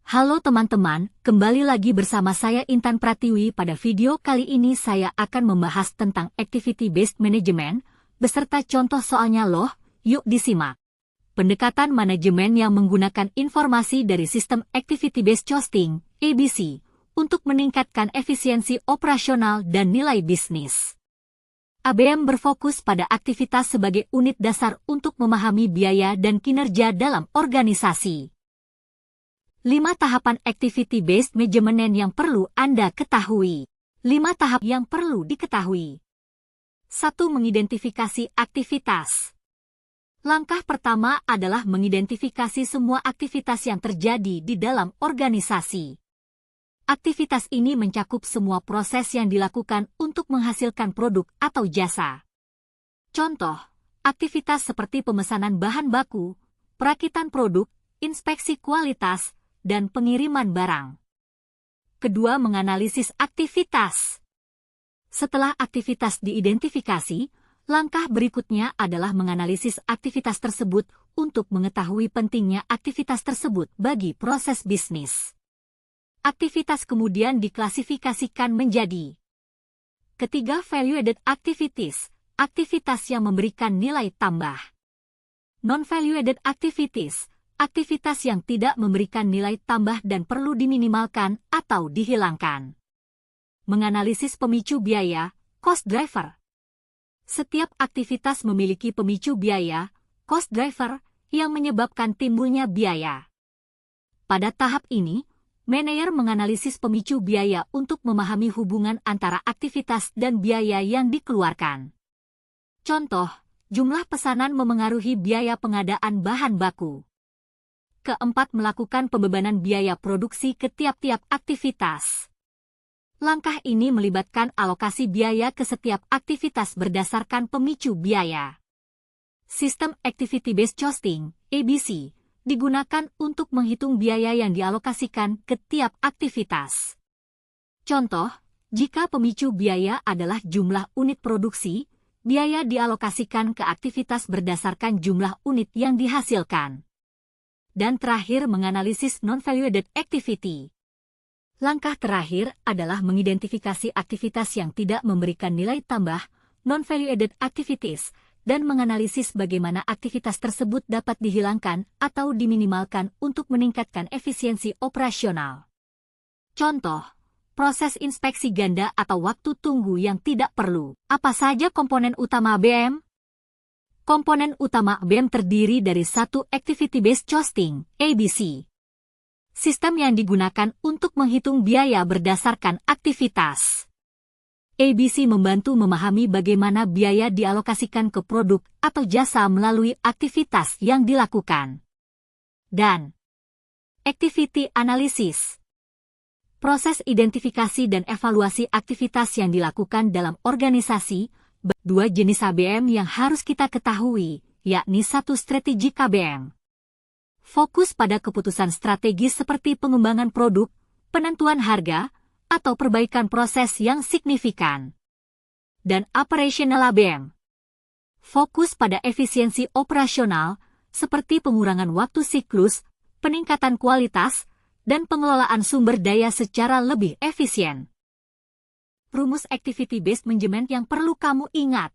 Halo teman-teman, kembali lagi bersama saya Intan Pratiwi. Pada video kali ini saya akan membahas tentang Activity-Based Management, beserta contoh soalnya loh, yuk disimak. Pendekatan manajemen yang menggunakan informasi dari sistem Activity-Based Costing, ABC, untuk meningkatkan efisiensi operasional dan nilai bisnis. ABM berfokus pada aktivitas sebagai unit dasar untuk memahami biaya dan kinerja dalam organisasi. 5 tahapan Activity-Based Management yang perlu Anda ketahui. 5 tahap yang perlu diketahui. 1. Mengidentifikasi aktivitas. Langkah pertama adalah mengidentifikasi semua aktivitas yang terjadi di dalam organisasi. Aktivitas ini mencakup semua proses yang dilakukan untuk menghasilkan produk atau jasa. Contoh, aktivitas seperti pemesanan bahan baku, perakitan produk, inspeksi kualitas, dan pengiriman barang. Kedua, menganalisis aktivitas. Setelah aktivitas diidentifikasi, langkah berikutnya adalah menganalisis aktivitas tersebut untuk mengetahui pentingnya aktivitas tersebut bagi proses bisnis. Aktivitas kemudian diklasifikasikan menjadi ketiga, value-added activities, aktivitas yang memberikan nilai tambah. Non-value-added activities, aktivitas yang tidak memberikan nilai tambah dan perlu diminimalkan atau dihilangkan. Menganalisis pemicu biaya, cost driver. Setiap aktivitas memiliki pemicu biaya, cost driver, yang menyebabkan timbulnya biaya. Pada tahap ini, manajer menganalisis pemicu biaya untuk memahami hubungan antara aktivitas dan biaya yang dikeluarkan. Contoh, jumlah pesanan memengaruhi biaya pengadaan bahan baku. Keempat, melakukan pembebanan biaya produksi ke tiap-tiap aktivitas. Langkah ini melibatkan alokasi biaya ke setiap aktivitas berdasarkan pemicu biaya. Sistem Activity-Based Costing, ABC, digunakan untuk menghitung biaya yang dialokasikan ke tiap aktivitas. Contoh, jika pemicu biaya adalah jumlah unit produksi, biaya dialokasikan ke aktivitas berdasarkan jumlah unit yang dihasilkan. Dan terakhir, menganalisis non-value-added activity. Langkah terakhir adalah mengidentifikasi aktivitas yang tidak memberikan nilai tambah, non-value-added activities, dan menganalisis bagaimana aktivitas tersebut dapat dihilangkan atau diminimalkan untuk meningkatkan efisiensi operasional. Contoh, proses inspeksi ganda atau waktu tunggu yang tidak perlu. Apa saja komponen utama ABM? Komponen utama ABM terdiri dari 1. Activity-Based Costing, ABC. Sistem yang digunakan untuk menghitung biaya berdasarkan aktivitas. ABC membantu memahami bagaimana biaya dialokasikan ke produk atau jasa melalui aktivitas yang dilakukan. Dan Activity Analysis. Proses identifikasi dan evaluasi aktivitas yang dilakukan dalam organisasi. 2 jenis ABM yang harus kita ketahui, yakni 1. Strategic ABM. Fokus pada keputusan strategis seperti pengembangan produk, penentuan harga, atau perbaikan proses yang signifikan. Dan Operational ABM. Fokus pada efisiensi operasional, seperti pengurangan waktu siklus, peningkatan kualitas, dan pengelolaan sumber daya secara lebih efisien. Rumus Activity-Based Management yang perlu kamu ingat.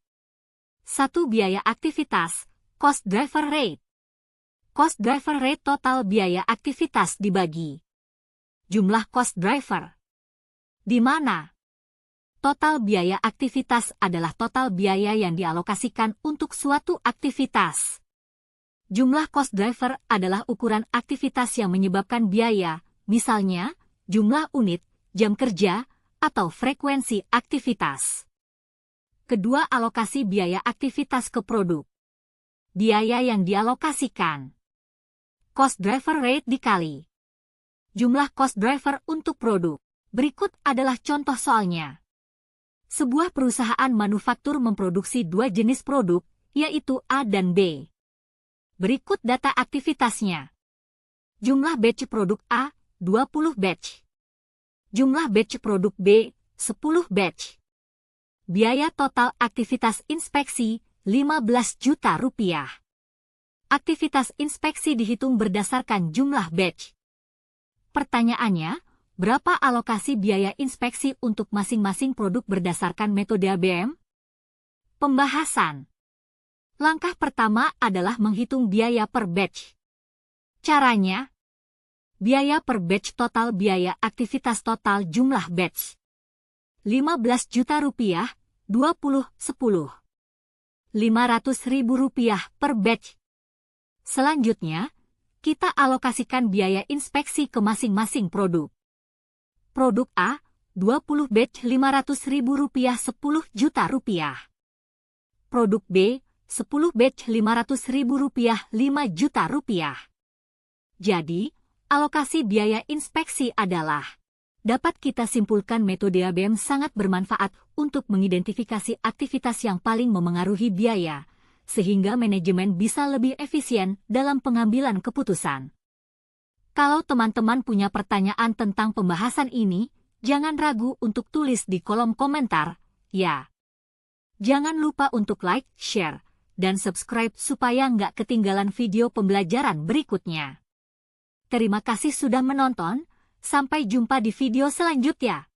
1. Biaya aktivitas, cost driver rate. Cost driver rate total biaya aktivitas dibagi jumlah cost driver. Di mana total biaya aktivitas adalah total biaya yang dialokasikan untuk suatu aktivitas. Jumlah cost driver adalah ukuran aktivitas yang menyebabkan biaya, misalnya jumlah unit, jam kerja, atau frekuensi aktivitas. Kedua, alokasi biaya aktivitas ke produk. Biaya yang dialokasikan. Cost driver rate dikali jumlah cost driver untuk produk. Berikut adalah contoh soalnya. Sebuah perusahaan manufaktur memproduksi 2 jenis produk, yaitu A dan B. Berikut data aktivitasnya. Jumlah batch produk A, 20 batch. Jumlah batch produk B, 10 batch. Biaya total aktivitas inspeksi, 15 juta rupiah. Aktivitas inspeksi dihitung berdasarkan jumlah batch. Pertanyaannya, berapa alokasi biaya inspeksi untuk masing-masing produk berdasarkan metode ABM? Pembahasan. Langkah pertama adalah menghitung biaya per batch. Caranya, biaya per batch total biaya aktivitas total jumlah batch. 15 juta rupiah, 20, 10. 500.000 rupiah per batch. Selanjutnya, kita alokasikan biaya inspeksi ke masing-masing produk. Produk A, 20 batch 500.000 rupiah 10 juta rupiah. Produk B, 10 batch 500.000 rupiah 5 juta rupiah. Jadi, alokasi biaya inspeksi adalah dapat kita simpulkan metode ABM sangat bermanfaat untuk mengidentifikasi aktivitas yang paling memengaruhi biaya, sehingga manajemen bisa lebih efisien dalam pengambilan keputusan. Kalau teman-teman punya pertanyaan tentang pembahasan ini, jangan ragu untuk tulis di kolom komentar, ya. Jangan lupa untuk like, share, dan subscribe supaya nggak ketinggalan video pembelajaran berikutnya. Terima kasih sudah menonton, sampai jumpa di video selanjutnya.